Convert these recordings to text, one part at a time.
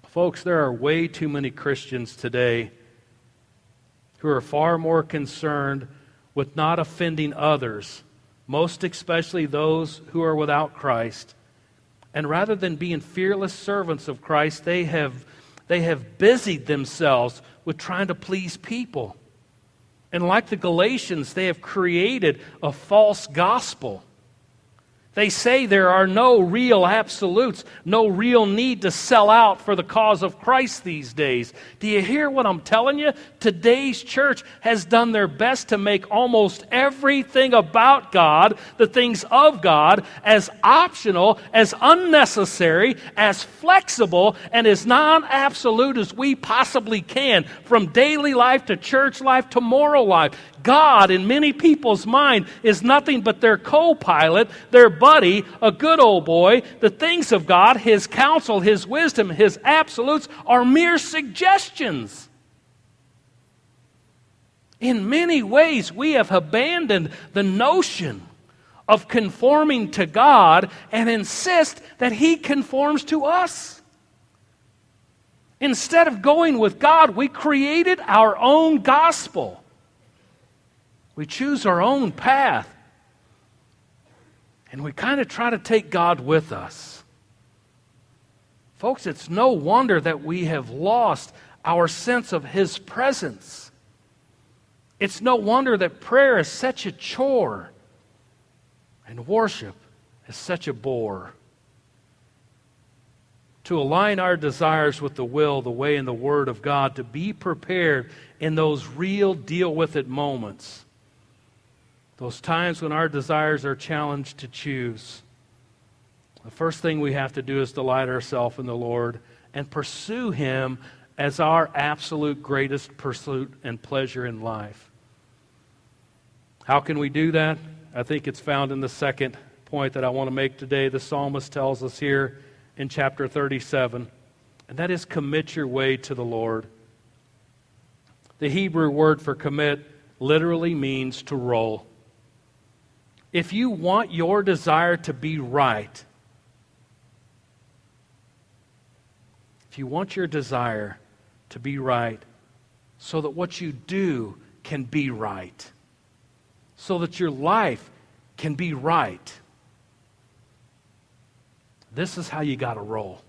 Folks, there are way too many Christians today who are far more concerned with not offending others, most especially those who are without Christ. And rather than being fearless servants of Christ, they have busied themselves with trying to please people. And like the Galatians, they have created a false gospel. They say there are no real absolutes, no real need to sell out for the cause of Christ these days. Do you hear what I'm telling you? Today's church has done their best to make almost everything about God, the things of God, as optional, as unnecessary, as flexible, and as non-absolute as we possibly can, from daily life to church life to moral life. God, in many people's mind, is nothing but their co-pilot, their buddy, a good old boy. The things of God, His counsel, His wisdom, His absolutes are mere suggestions. In many ways, we have abandoned the notion of conforming to God and insist that He conforms to us. Instead of going with God, we created our own gospel. We choose our own path. And we kind of try to take God with us. Folks, it's no wonder that we have lost our sense of His presence. It's no wonder that prayer is such a chore and worship is such a bore. To align our desires with the will, the way, and the Word of God, to be prepared in those real deal-with-it moments. Those times when our desires are challenged to choose. The first thing we have to do is delight ourselves in the Lord and pursue Him as our absolute greatest pursuit and pleasure in life. How can we do that? I think it's found in the second point that I want to make today. The psalmist tells us here in chapter 37, and that is commit your way to the Lord. The Hebrew word for commit literally means to roll. If you want your desire to be right, if you want your desire to be right, so that what you do can be right, so that your life can be right, this is how you got to roll.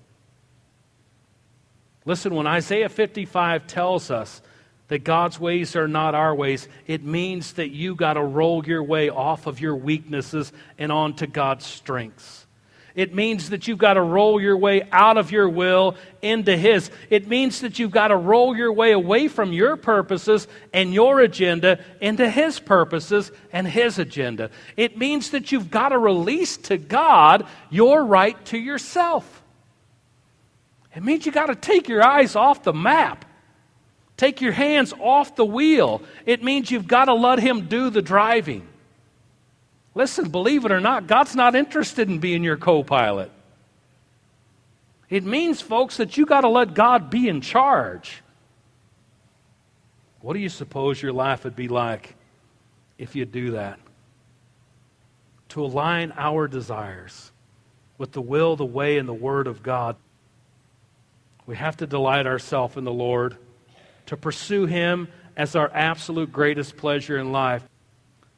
Listen, when Isaiah 55 tells us that God's ways are not our ways, it means that you got to roll your way off of your weaknesses and onto God's strengths. It means that you've got to roll your way out of your will into His. It means that you've got to roll your way away from your purposes and your agenda into His purposes and His agenda. It means that you've got to release to God your right to yourself. It means you've got to take your eyes off the map. Take your hands off the wheel. It means you've got to let Him do the driving. Listen, believe it or not, God's not interested in being your co-pilot. It means, folks, that you got to let God be in charge. What do you suppose your life would be like if you do that? To align our desires with the will, the way, and the Word of God, we have to delight ourselves in the Lord, to pursue Him as our absolute greatest pleasure in life.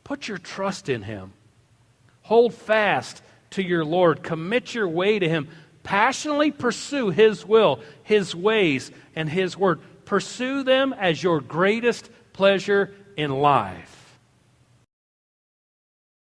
Put your trust in Him. Hold fast to your Lord. Commit your way to Him. Passionately pursue His will, His ways, and His Word. Pursue them as your greatest pleasure in life.